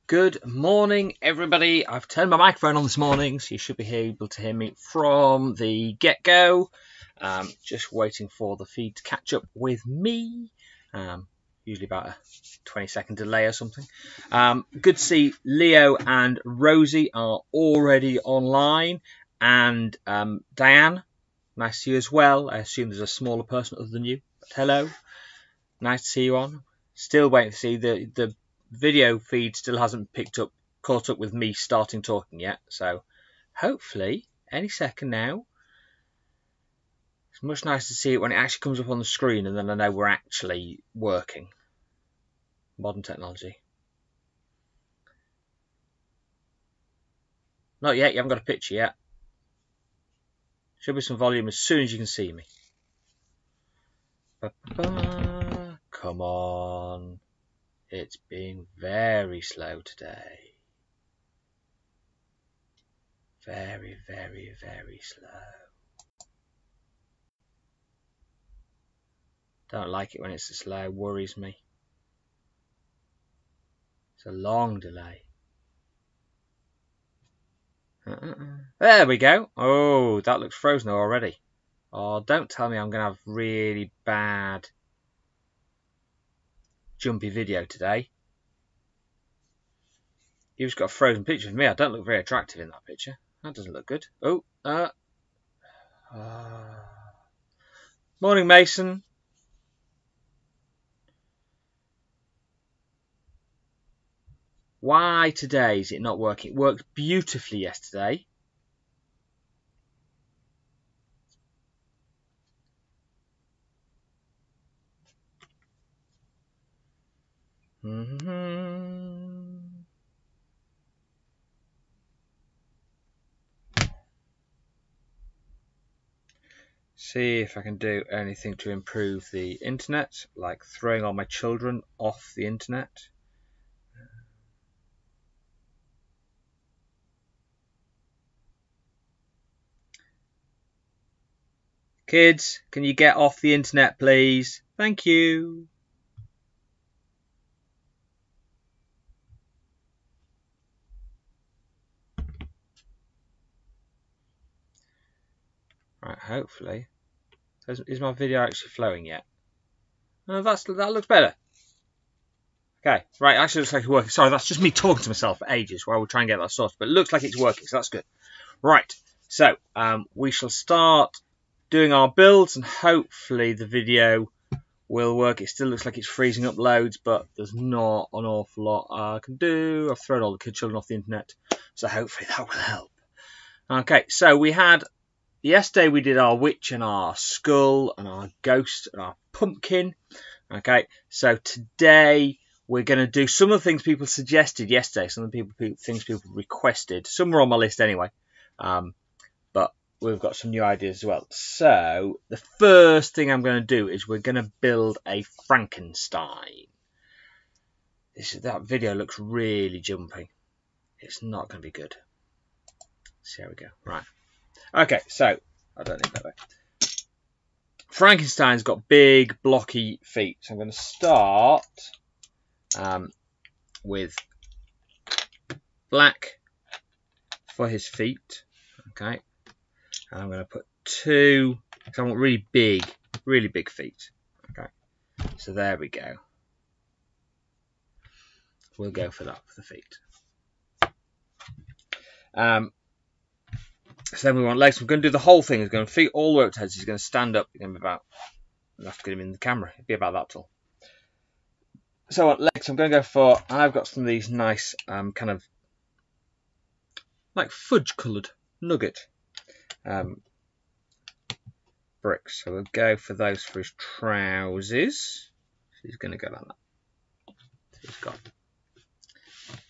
Good morning, everybody. I've turned my microphone on this morning, so you should be able to hear me from the get-go. Just waiting for the feed to catch up with me. Usually about a 20-second delay or something. Good to see Leo and Rosie are already online. And Diane, nice to see you as well. I assume there's a smaller person other than you. But hello. Nice to see you on. Still waiting to see the video feed still hasn't caught up with me starting talking yet, so hopefully any second now. It's much nicer to see it when it actually comes up on the screen, and then I know we're actually working. Modern technology. Not yet, you haven't got a picture yet. Should be some volume as soon as you can see me. Come on. It's being very slow today. Very, very, very slow. Don't like it when it's slow, worries me. It's a long delay. There we go. Oh, that looks frozen already. Oh, don't tell me I'm going to have really bad jumpy video today. You've just got a frozen picture of me. I don't look very attractive in that picture. That doesn't look good. Morning, Mason. Why today is it not working? It worked beautifully yesterday. See if I can do anything to improve the internet, like throwing all my children off the internet. Kids, can you get off the internet, please? Thank you. Right, hopefully. Is my video actually flowing yet? No, that looks better. Okay, right, actually looks like it's working. Sorry, that's just me talking to myself for ages while we try and get that sorted, but it looks like it's working, so that's good. Right, so we shall start doing our builds, and hopefully the video will work. It still looks like it's freezing up loads, but there's not an awful lot I can do. I've thrown all the children off the internet, so hopefully that will help. Okay, so yesterday we did our witch and our skull and our ghost and our pumpkin. Okay, so today we're going to do some of the things people suggested yesterday, some of the things people requested. Some were on my list anyway, but we've got some new ideas as well. So the first thing I'm going to do is we're going to build a Frankenstein. That video looks really jumpy. It's not going to be good. So here we go. Right. Okay, so I don't need that way. Frankenstein's got big blocky feet, so I'm going to start with black for his feet. Okay, and I'm going to put two, because I want really big feet. Okay, so there we go. We'll go for that for the feet. So then we want legs. We're going to do the whole thing. He's going to feet all the way up to head. So he's going to stand up. You're going to be about. I'll have to get him in the camera. It'll be about that tall. So I want legs. I'm going to go for. I've got some of these nice kind of like fudge-coloured nugget bricks. So we'll go for those for his trousers. So he's going to go like that. So he's got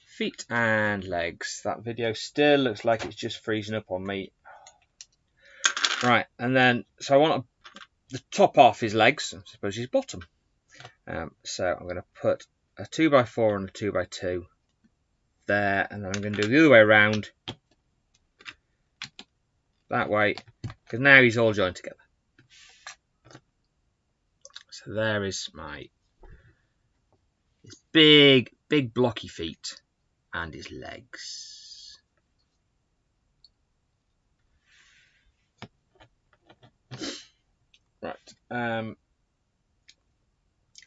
feet and legs. That video still looks like it's just freezing up on me. Right, and then, so I want the top half his legs, I suppose his bottom. So I'm going to put a 2x4 and a 2x2 there, and then I'm going to do the other way around, that way, because now he's all joined together. So there is his big blocky feet. and his legs. Right.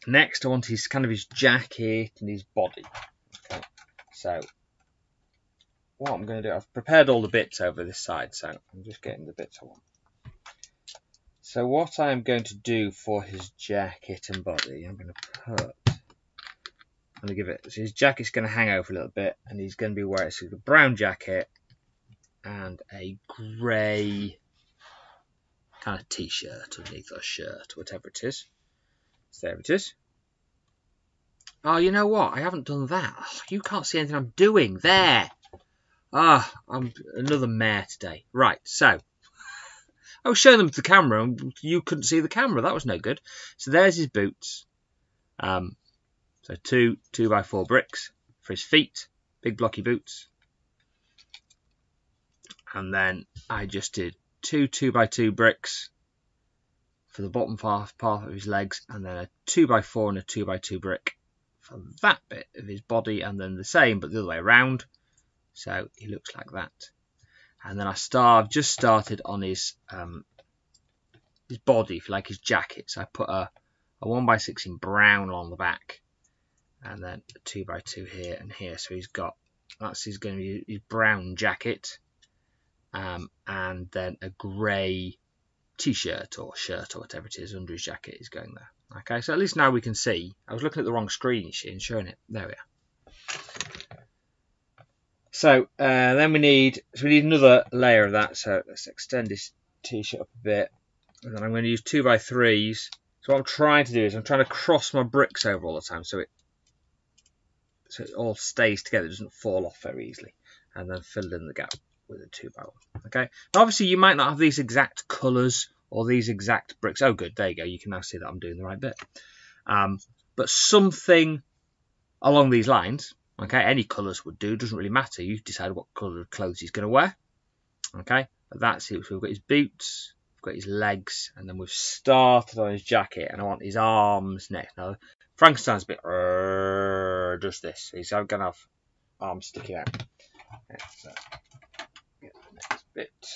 Next, I want his jacket and his body. Okay. So what I'm going to do, I've prepared all the bits over this side, so I'm just getting the bits I want. So what I'm going to do for his jacket and body, I'm going to give it, so his jacket's going to hang over a little bit, and he's going to be wearing a brown jacket and a grey kind of t-shirt underneath, or shirt, whatever it is. So there it is. Oh, you know what? I haven't done that. Oh, you can't see anything I'm doing. There. Ah, I'm another mare today. Right, so I was showing them to the camera and you couldn't see the camera. That was no good. So there's his boots. So two 2x4 bricks for his feet, big blocky boots. And then I just did two 2x2 bricks for the bottom part of his legs, and then a 2x4 and a 2x2 brick for that bit of his body, and then the same but the other way around. So he looks like that. And then I've just started on his body, if you like, his jacket. So I put a 1x6 in brown along the back, and then a 2x2 here and here. So that's going to be his brown jacket, and then a grey t-shirt or shirt or whatever it is under his jacket is going there. Okay, so at least now we can see. I was looking at the wrong screen, you see, and showing it. There we are. So then we need another layer of that. So let's extend this t-shirt up a bit, and then I'm going to use 2x3s. So what I'm trying to do is I'm trying to cross my bricks over all the time, so it all stays together, it doesn't fall off very easily, and then fill in the gap with a 2x1. Okay. Now obviously you might not have these exact colours or these exact bricks. Oh, good. There you go. You can now see that I'm doing the right bit. But something along these lines. Okay, any colours would do, doesn't really matter. You decide what colour of clothes he's going to wear. Okay, but that's it. So we've got his boots, we've got his legs, and then we've started on his jacket, and I want his arms next. Now, Frankenstein's a bit, just this. He's going to have arms sticking out. Okay, so get the next bit.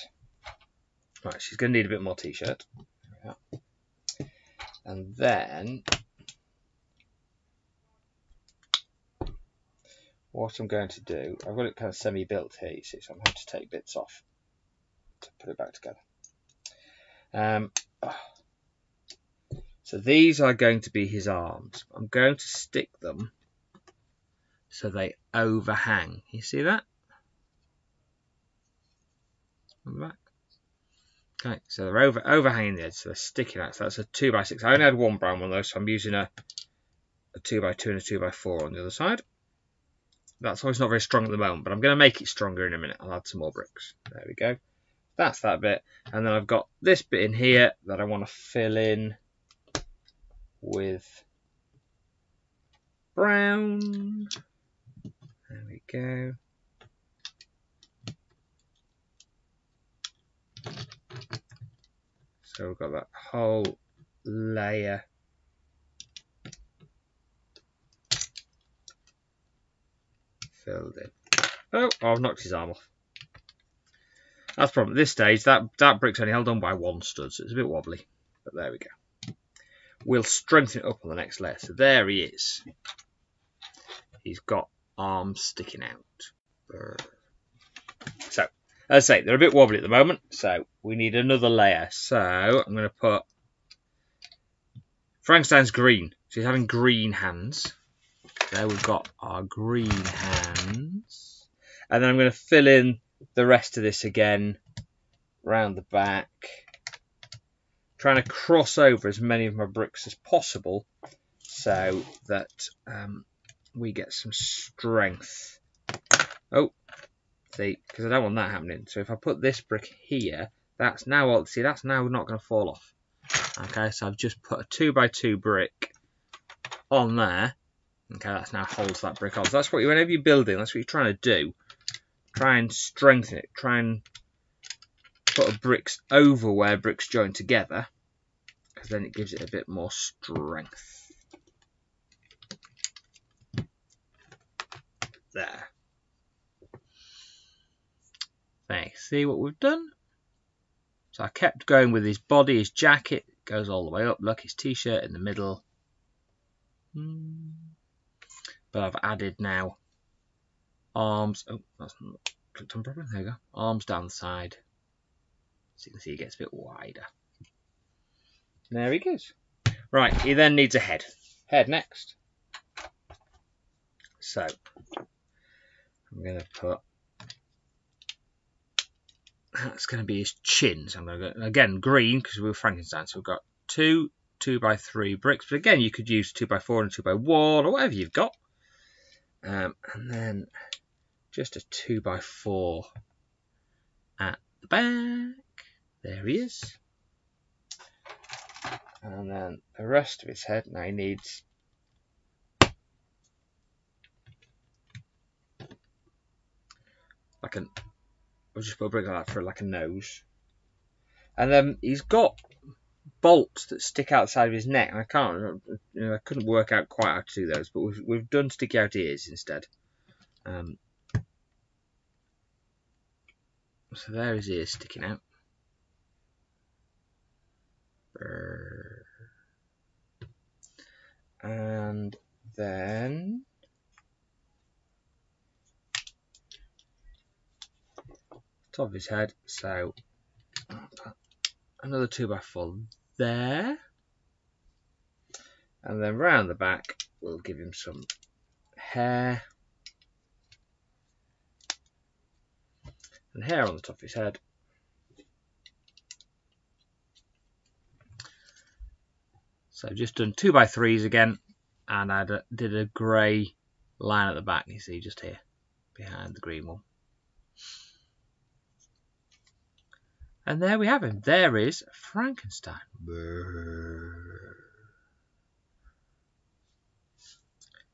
Right, she's going to need a bit more t-shirt. And then what I'm going to do, I've got it kind of semi-built here, you see, so I'm going to take bits off to put it back together. So these are going to be his arms. I'm going to stick them so they overhang. You see that? On the back. Okay, so they're overhanging the edge, so they're sticking out. So that's a 2x6. I only had one brown one though, so I'm using a 2x2 and a 2x4 on the other side. That's always not very strong at the moment, but I'm going to make it stronger in a minute. I'll add some more bricks. There we go. That's that bit. And then I've got this bit in here that I want to fill in with brown. There we go. So we've got that whole layer filled in. Oh, I've knocked his arm off. That's the problem. At this stage, that brick's only held on by one stud, so it's a bit wobbly. But there we go. We'll strengthen it up on the next layer. So there he is. He's got arms sticking out. So, as I say, they're a bit wobbly at the moment, so we need another layer. So I'm going to put Frankenstein's green. So he's having green hands. There we've got our green hands. And then I'm going to fill in the rest of this again round the back. Trying to cross over as many of my bricks as possible so that we get some strength. Oh, see, because I don't want that happening. So if I put this brick here, that's now not going to fall off. Okay, so I've just put a 2x2 brick on there. Okay, that's now holds that brick on. So that's what whenever you're building, that's what you're trying to do. Try and strengthen it. Try and put bricks over where bricks join together, because then it gives it a bit more strength. There. Now, see what we've done? So I kept going with his body, his jacket goes all the way up. Look, his t-shirt in the middle. But I've added now arms. Oh, that's not clicked on properly. There you go. Arms down the side. So you can see he gets a bit wider. There he goes. Right, he then needs a head. Head next. So I'm going to put, that's going to be his chin. So I'm going to go, again, green, because we're Frankenstein. So we've got 2 2x3 bricks. But again, you could use 2x4 and 2x1 or whatever you've got. And then just a 2x4 at the back. There he is. And then the rest of his head. Now he needs like an, I'll just put a brick like that for like a nose. And then he's got bolts that stick out the side of his neck. And I can't, I couldn't work out quite how to do those, but we've done sticky out ears instead. So there his ears sticking out. And then top of his head, so another 2x4 there, and then round the back we'll give him some hair and hair on the top of his head. So I've just done 2x3s again, and I did a grey line at the back, you see, just here behind the green one. And there we have him. There is Frankenstein.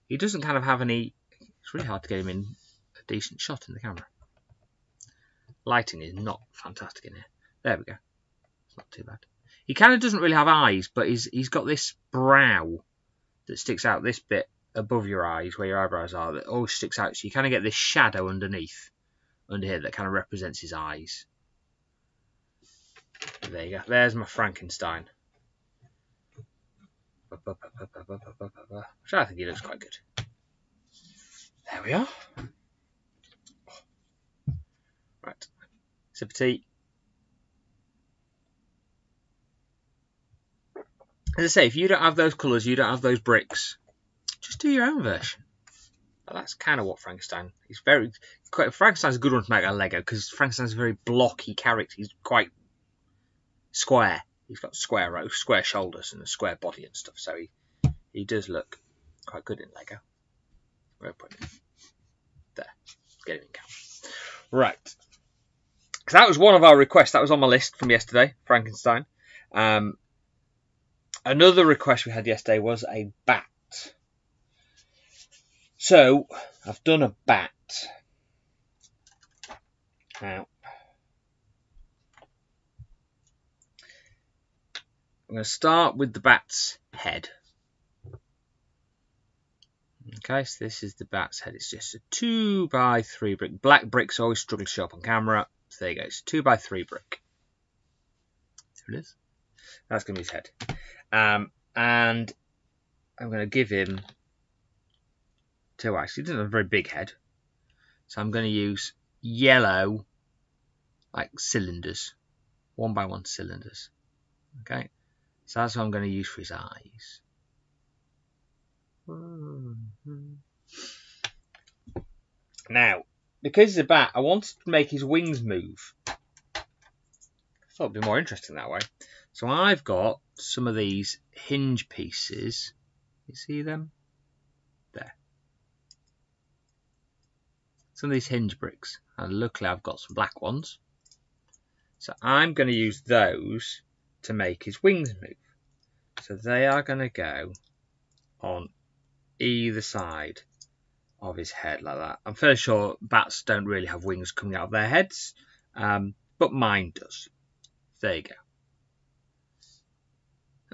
He doesn't kind of have any, it's really hard to get him in a decent shot in the camera. Lighting is not fantastic in here. There we go. It's not too bad. He kind of doesn't really have eyes, but he's got this brow that sticks out this bit above your eyes, where your eyebrows are, that always sticks out. So you kind of get this shadow underneath, under here, that kind of represents his eyes. There you go. There's my Frankenstein. Which I think he looks quite good. There we are. Right. Sip of tea. As I say, if you don't have those colours, you don't have those bricks, just do your own version. But that's kind of what Frankenstein is. Frankenstein's a good one to make out of Lego, because Frankenstein's a very blocky character. He's quite square. He's got square shoulders and a square body and stuff, so he does look quite good in Lego. Where put him? There. Get him in camera. Right. So that was one of our requests. That was on my list from yesterday, Frankenstein. Another request we had yesterday was a bat. So I've done a bat. Now I'm going to start with the bat's head. Okay, so this is the bat's head. It's just a 2x3 brick. Black bricks always struggle to show up on camera. So there you go. It's a 2x3 brick. There it is. That's going to be his head. And I'm going to give him 2 eyes. He doesn't have a very big head. So I'm going to use yellow, like cylinders. 1x1 cylinders. Okay. So that's what I'm going to use for his eyes. Now, because he's a bat, I wanted to make his wings move. I thought it'd be more interesting that way. So I've got some of these hinge pieces. You see them? There. Some of these hinge bricks. And luckily I've got some black ones. So I'm going to use those to make his wings move. So they are going to go on either side of his head like that. I'm fairly sure bats don't really have wings coming out of their heads, but mine does. There you go.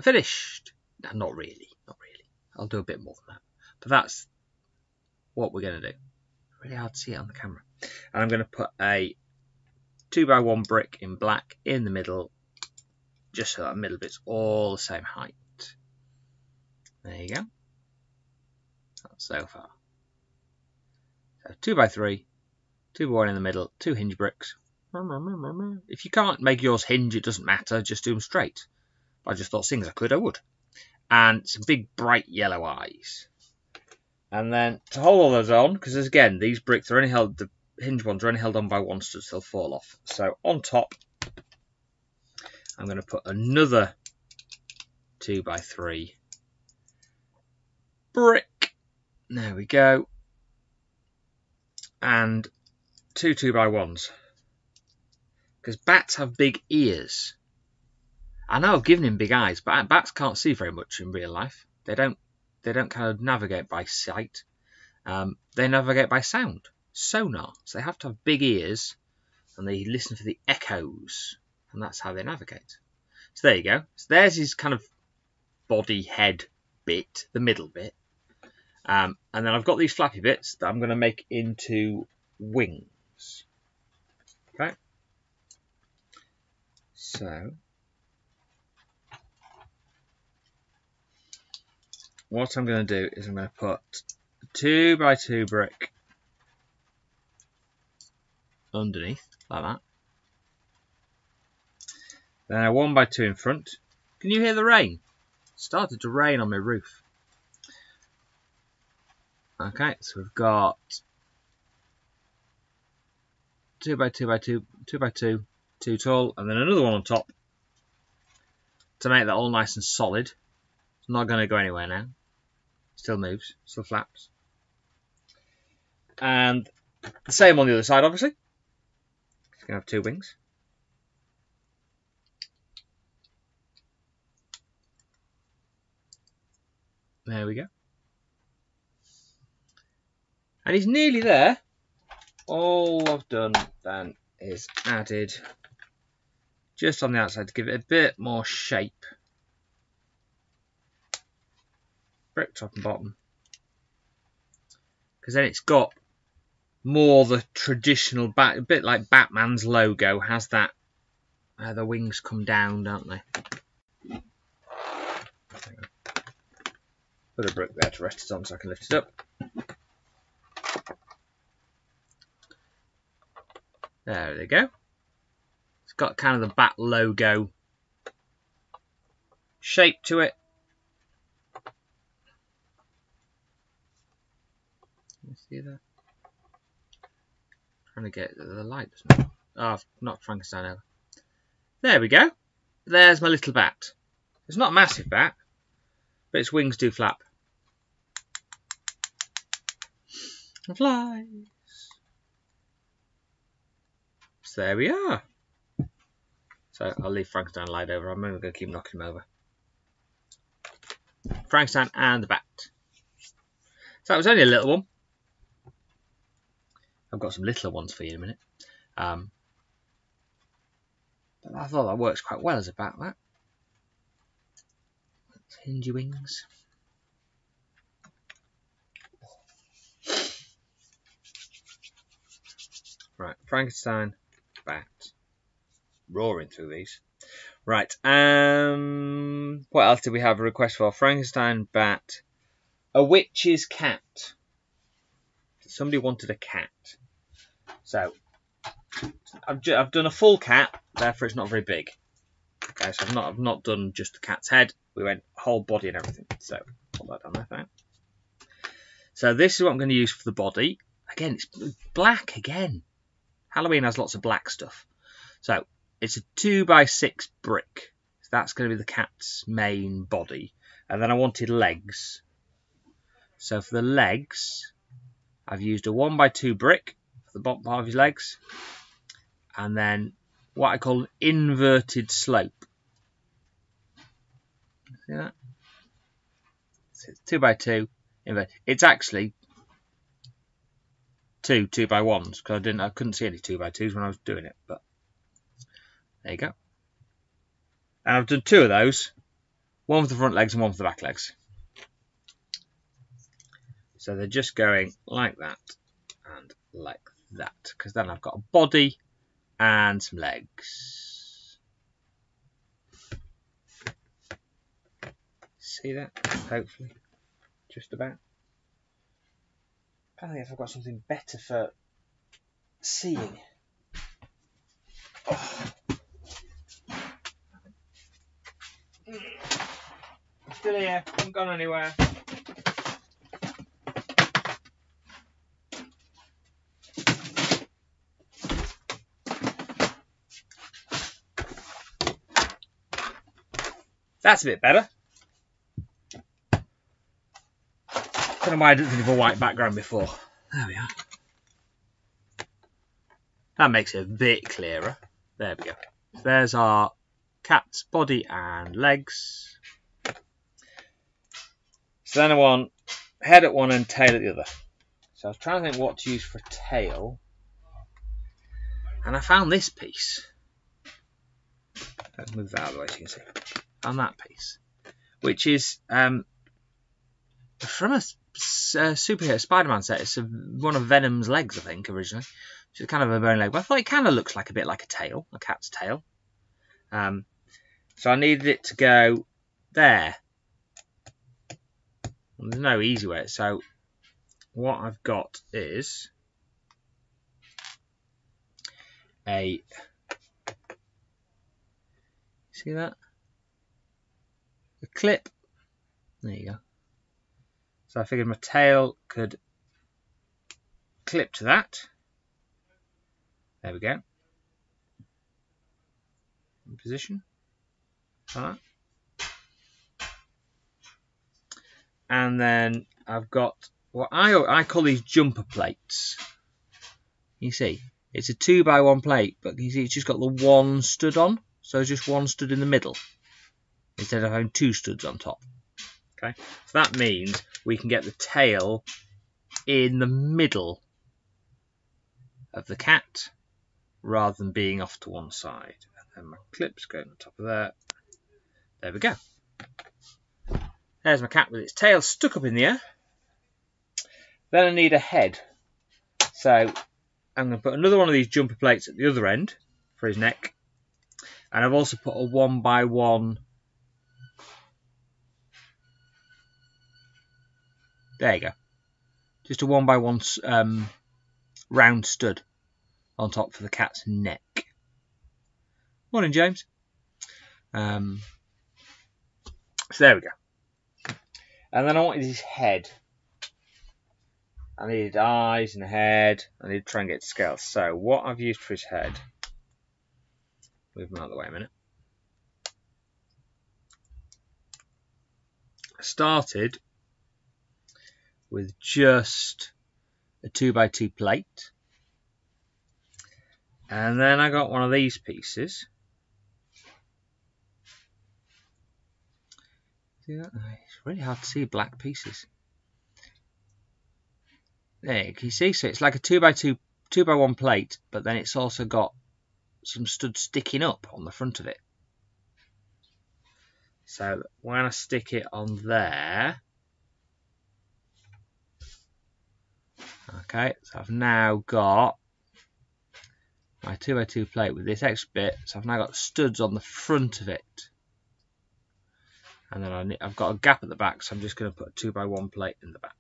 Finished. No, not really. I'll do a bit more than that. But that's what we're going to do. Really hard to see it on the camera. And I'm going to put a 2x1 brick in black in the middle, just so that middle bit's all the same height. There you go. That's so far. So 2x3, 2x1 in the middle, 2 hinge bricks. If you can't make yours hinge, it doesn't matter, just do them straight. I just thought, seeing as I could, I would. And some big bright yellow eyes. And then to hold all those on, because again, these bricks are only held, the hinge ones are only held on by one stud, so they'll fall off. So on top, I'm going to put another 2x3 brick. There we go. And 2 2x1s. Because bats have big ears. I know I've given him big eyes, but bats can't see very much in real life. They don't kind of navigate by sight. They navigate by sound, sonar. So they have to have big ears, and they listen for the echoes, and that's how they navigate. So there you go. So there's his kind of body head bit, the middle bit. And then I've got these flappy bits that I'm going to make into wings. Okay. So what I'm going to do is I'm going to put a 2x2 brick underneath, like that. Then a 1x2 in front. Can you hear the rain? It started to rain on my roof. Okay, so we've got 2x2x2, 2x2, 2 tall, and then another one on top to make that all nice and solid. It's not going to go anywhere now. Still moves, still flaps. And the same on the other side, obviously. It's going to have 2 wings. There we go. And he's nearly there. All I've done then is added just on the outside to give it a bit more shape. Brick top and bottom. Because then it's got more the traditional, a bit like Batman's logo has that, the wings come down, don't they? Put a brick there to rest it on so I can lift it up. There they go. It's got kind of the Bat logo shape to it. Can you see that? Trying to get the light. Oh, I've knocked Frankenstein over. There we go. There's my little bat. It's not a massive bat, but its wings do flap. It flies. So there we are. So I'll leave Frankenstein light over. I'm only going to keep knocking him over. Frankenstein and the bat. So that was only a little one. I've got some littler ones for you in a minute. But I thought that works quite well as a bat, that. Hingy wings. Right, Frankenstein, bat. Roaring through these. Right, what else did we have a request for? Frankenstein, bat. A witch's cat. Somebody wanted a cat. So, I've done a full cat, therefore it's not very big. Okay, so I've not done just the cat's head. We went whole body and everything. So, put that down there for now. So this is what I'm going to use for the body. Again, it's black again. Halloween has lots of black stuff. So, it's a 2x6 brick. So that's going to be the cat's main body. And then I wanted legs. So for the legs, I've used a 1x2 brick for the bottom part of his legs. And then what I call an inverted slope. See that? So it's 2x2 inverted. It's actually two 2x1s because I couldn't see any 2x2s when I was doing it. But there you go. And I've done 2 of those. One for the front legs and one for the back legs. So they're just going like that and like that. Because then I've got a body and some legs. See that? Hopefully. Just about. I think if I've got something better for seeing. Oh. I'm still here. I haven't gone anywhere. That's a bit better. Don't know why I didn't think of a white background before. There we are. That makes it a bit clearer. There we go. So there's our cat's body and legs. So then I want head at one and tail at the other. So I was trying to think what to use for a tail. And I found this piece. Let's move that out of the way so you can see. Found that piece. Which is from a superhero Spider-Man set. It's one of Venom's legs, I think, originally. Which is kind of a bone leg. But I thought it kind of looks like a bit like a tail. A cat's tail. So I needed it to go there. And there's no easy way. So what I've got is a... See that? A clip. There you go. So I figured my tail could clip to that. There we go. In position. Like that. And then I've got what I call these jumper plates. You see, it's a 2x1 plate, but you see it's just got the one stud on. So just one stud in the middle instead of having two studs on top. Okay, so that means we can get the tail in the middle of the cat rather than being off to one side. And then my clips go on top of that. There we go. There's my cat with its tail stuck up in the air. Then I need a head. So I'm going to put another one of these jumper plates at the other end for his neck. And I've also put a 1x1. There you go. Just a 1x1 round stud on top for the cat's neck. Morning, James. So there we go. And then I wanted his head. I needed eyes and a head. I need to try and get to scale. So what I've used for his head. Move him out of the way a minute. I started with just a 2x2 plate. And then I got one of these pieces. See that? It's really hard to see black pieces. There, can you see? So it's like a 2x1 plate, but then it's also got some studs sticking up on the front of it. So when I stick it on there, okay, so I've now got my 2x2 plate with this extra bit. So I've now got studs on the front of it. And then I've got a gap at the back, so I'm just going to put a 2x1 plate in the back.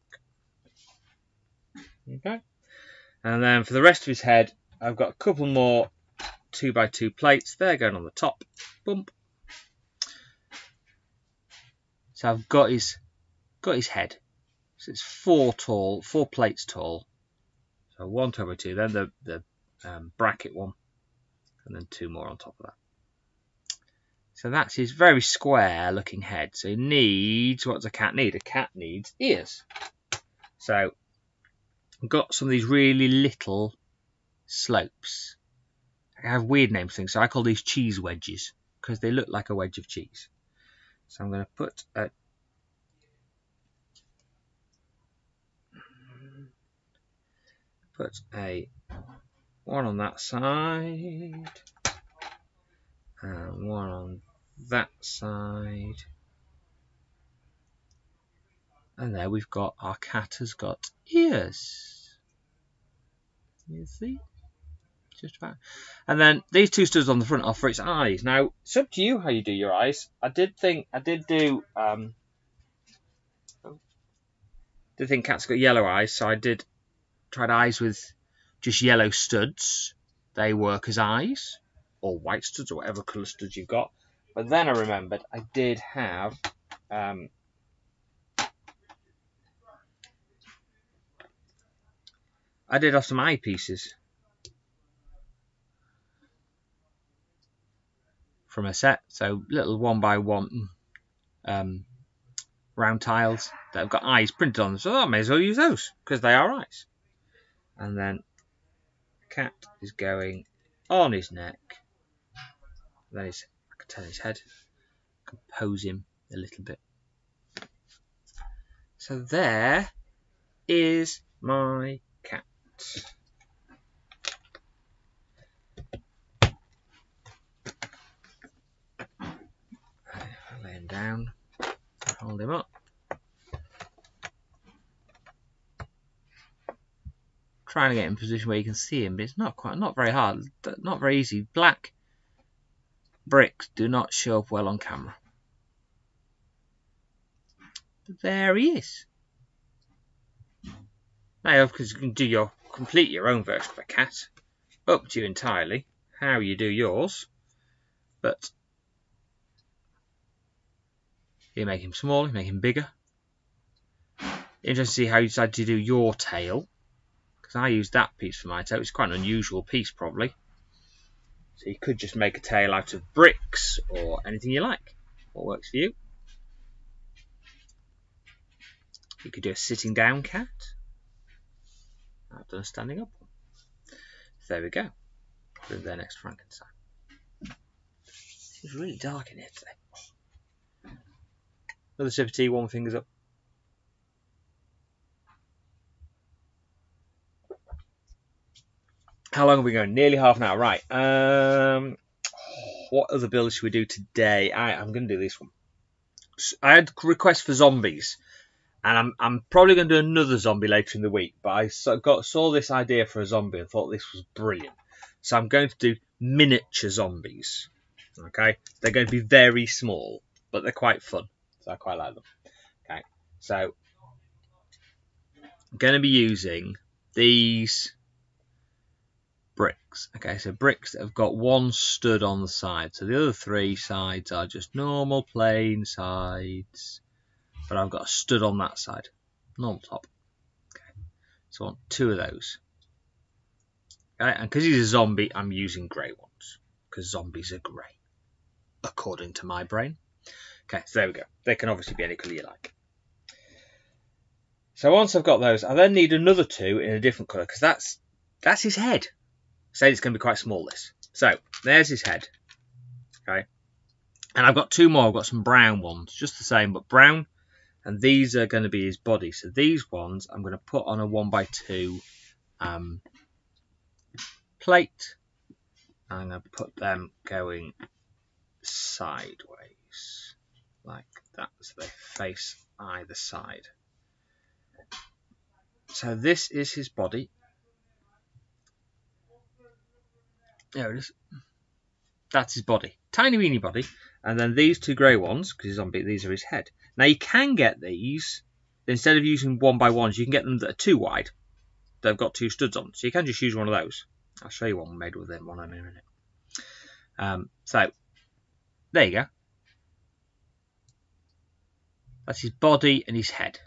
Okay. And then for the rest of his head, I've got a couple more 2x2 plates. They're going on the top. Bump. So I've got his head. So it's four plates tall. So 1 2x2, then the bracket one, and then 2 more on top of that. So that's his very square looking head. So he needs, what does a cat need? A cat needs ears. So I've got some of these really little slopes. I have weird names for things, so I call these cheese wedges because they look like a wedge of cheese. So I'm going to put a one on that side and one on that side, and there we've got our cat has got ears. You see? Just about. And then these two studs on the front are for its eyes. Now, it's up to you how you do your eyes. I did think cats got yellow eyes, so I tried eyes with just yellow studs. They work as eyes, or white studs, or whatever colour studs you've got. But then I remembered I did have some eyepieces from a set, so little 1x1 round tiles that have got eyes printed on them, so I may as well use those because they are eyes. And then the cat is going on his neck, then I can turn his head, compose him a little bit. So there is my cat. Lay him down, hold him up. Trying to get in a position where you can see him, but it's not very hard, not very easy. Black bricks do not show up well on camera. But there he is. Now, of course, you can complete your own version of a cat. Up to you entirely how you do yours. But you make him small, you make him bigger. Interesting to see how you decide to do your tail. Because I used that piece for my tail. It's quite an unusual piece, probably. So you could just make a tail out of bricks or anything you like. What works for you? You could do a sitting down cat. I've done a standing up one. So there we go. Put it there next to Frankenstein. It's really dark in here today. Another sip of tea, one fingers up. How long are we going? Nearly half an hour. Right. What other builds should we do today? I'm going to do this one. I had requests for zombies. And I'm probably going to do another zombie later in the week. But I saw this idea for a zombie and thought this was brilliant. So I'm going to do miniature zombies. Okay? They're going to be very small. But they're quite fun. So I quite like them. Okay? So I'm going to be using these bricks. Okay, so bricks that have got one stud on the side. So the other three sides are just normal plain sides. But I've got a stud on that side. Normal top. Okay. So I want two of those. Okay, and because he's a zombie, I'm using grey ones. Because zombies are grey. According to my brain. Okay, so there we go. They can obviously be any colour you like. So once I've got those, I then need another two in a different colour. Because that's his head. Say it's going to be quite small, this. So, there's his head. Okay. And I've got two more. I've got some brown ones. Just the same, but brown. And these are going to be his body. So these ones I'm going to put on a 1x2 plate. I'm going to put them going sideways. Like that. So they face either side. So this is his body. There it is. That's his body. Tiny weeny body. And then these two grey ones, because he's zombie, these are his head. Now you can get these, instead of using 1x1s, you can get them that are too wide. They've got two studs on. So you can just use one of those. I'll show you one made with them one in a minute. So, there you go. That's his body and his head.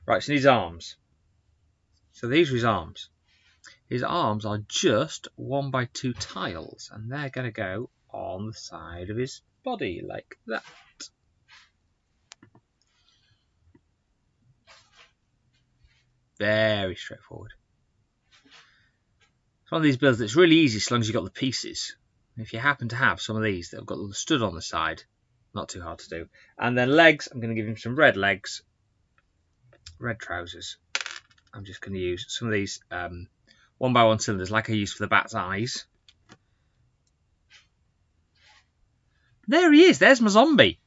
Right, so his arms. So these are his arms. His arms are just 1x2 tiles, and they're going to go on the side of his body, like that. Very straightforward. It's one of these builds that's really easy as long as you've got the pieces. If you happen to have some of these that have got the stud on the side, not too hard to do. And then legs, I'm going to give him some red legs, red trousers. I'm just going to use some of these 1x1 cylinders like I used for the bat's eyes. There he is. There's my zombie.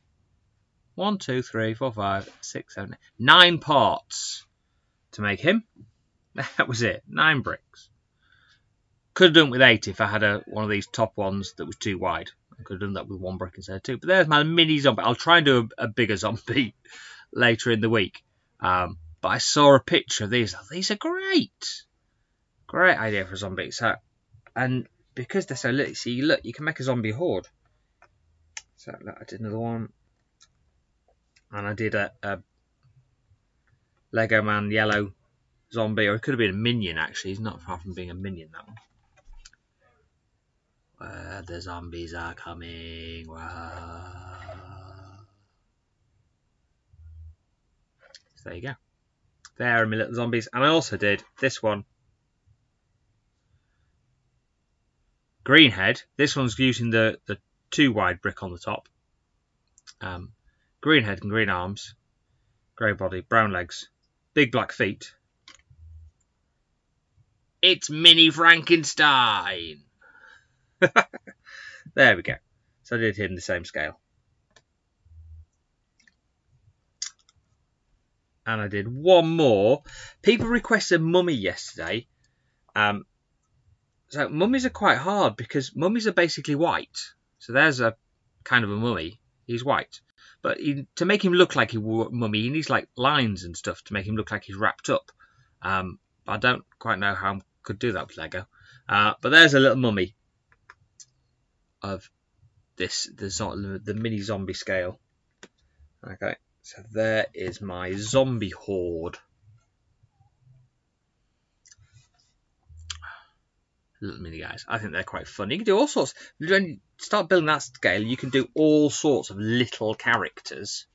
1, 2, 3, 4, 5, 6, 7, 9 parts to make him. That was it. 9 bricks. Could have done with 8 if I had one of these top ones that was too wide. I could have done that with 1 brick instead of 2. But there's my mini zombie. I'll try and do a bigger zombie later in the week. But I saw a picture of these. These are great. Great idea for a zombie. So, and because they're so little, see, look, you can make a zombie horde. So look, I did another one. And I did a Lego Man yellow zombie. Or it could have been a minion, actually. He's not far from being a minion, that one. Where the zombies are coming. Wow. So there you go. There are my little zombies. And I also did this one. Green head. This one's using the 2 wide brick on the top. Green head and green arms. Grey body, brown legs. Big black feet. It's Mini Frankenstein. There we go. So I did him the same scale. And I did one more. People requested mummy yesterday. So mummies are quite hard because mummies are basically white. So there's a kind of a mummy. He's white. But to make him look like a mummy, he needs like lines and stuff to make him look like he's wrapped up. I don't quite know how I could do that with Lego. But there's a little mummy of the mini zombie scale. Okay, so there is my zombie horde. Little mini guys. I think they're quite fun. You can do all sorts. When you start building that scale, you can do all sorts of little characters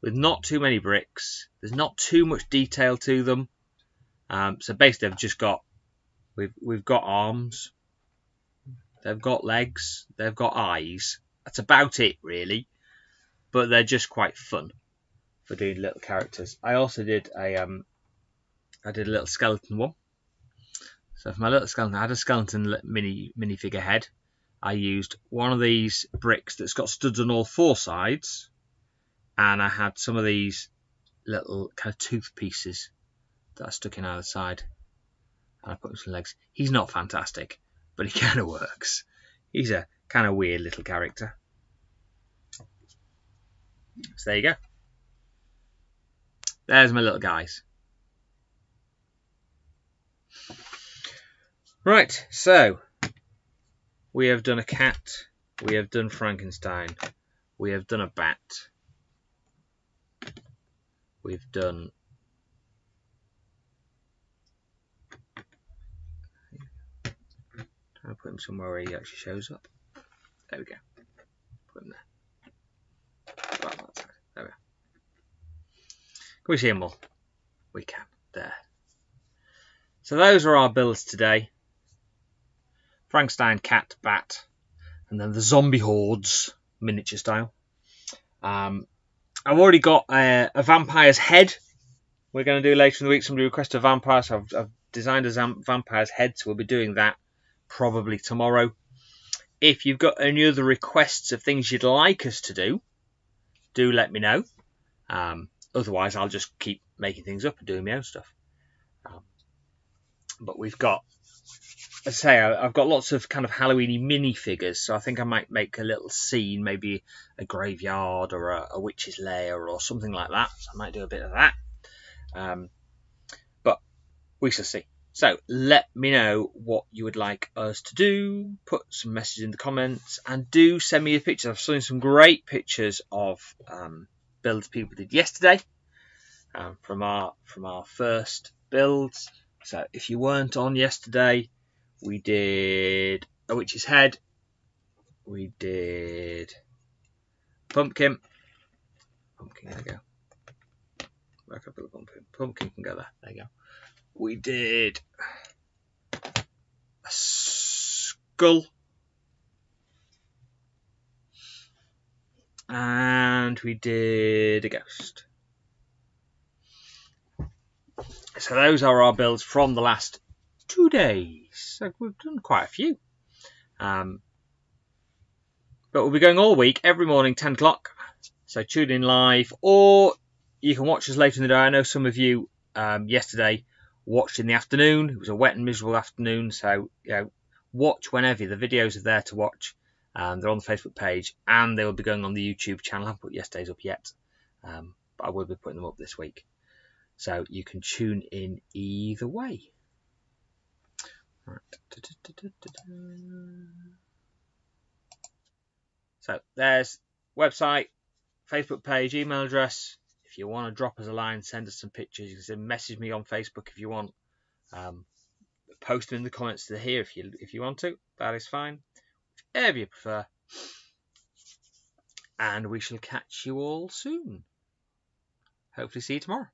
with not too many bricks. There's not too much detail to them. So basically, they've just got we've got arms. They've got legs. They've got eyes. That's about it, really. But they're just quite fun for doing little characters. I also did a little skeleton one. So for my little skeleton, I had a skeleton minifigure head. I used one of these bricks that's got studs on all 4 sides, and I had some of these little kind of tooth pieces that I stuck in either side, and I put some legs. He's not fantastic, but he kind of works. He's a kind of weird little character. So there you go. There's my little guys. Right, so we have done a cat, we have done Frankenstein, we have done a bat, we've done I'll put him somewhere where he actually shows up. There we go. Put him there. Right, that side. There we go. Can we see him all? We can. There. So those are our builds today. Frankenstein, cat, bat, and then the zombie hordes, miniature style. I've already got a vampire's head we're going to do later in the week. Somebody requested a vampire, so I've designed a vampire's head, so we'll be doing that probably tomorrow. If you've got any other requests of things you'd like us to do let me know. Otherwise, I'll just keep making things up and doing my own stuff. But we've got, as I say, I've got lots of kind of Halloweeny minifigures, so I think I might make a little scene, maybe a graveyard or a witch's lair or something like that. So I might do a bit of that. But we shall see. So let me know what you would like us to do. Put some messages in the comments and do send me a picture. I've seen some great pictures of builds people did yesterday from our first builds. So if you weren't on yesterday, we did a witch's head, we did pumpkin, there you go, back up the pumpkin can go there, there you go. We did a skull, and we did a ghost. So those are our builds from the last 2 days. So we've done quite a few. But we'll be going all week, every morning, 10 o'clock. So tune in live, or you can watch us later in the day. I know some of you yesterday watched in the afternoon. It was a wet and miserable afternoon, so watch whenever. The videos are there to watch. They're on the Facebook page, and they will be going on the YouTube channel. I haven't put yesterday's up yet, but I will be putting them up this week. So you can tune in either way. Right. So there's website, Facebook page, email address. If you want to drop us a line, send us some pictures. You can message me on Facebook if you want. Post them in the comments to here if you want to. That is fine. Whatever you prefer. And we shall catch you all soon. Hopefully see you tomorrow.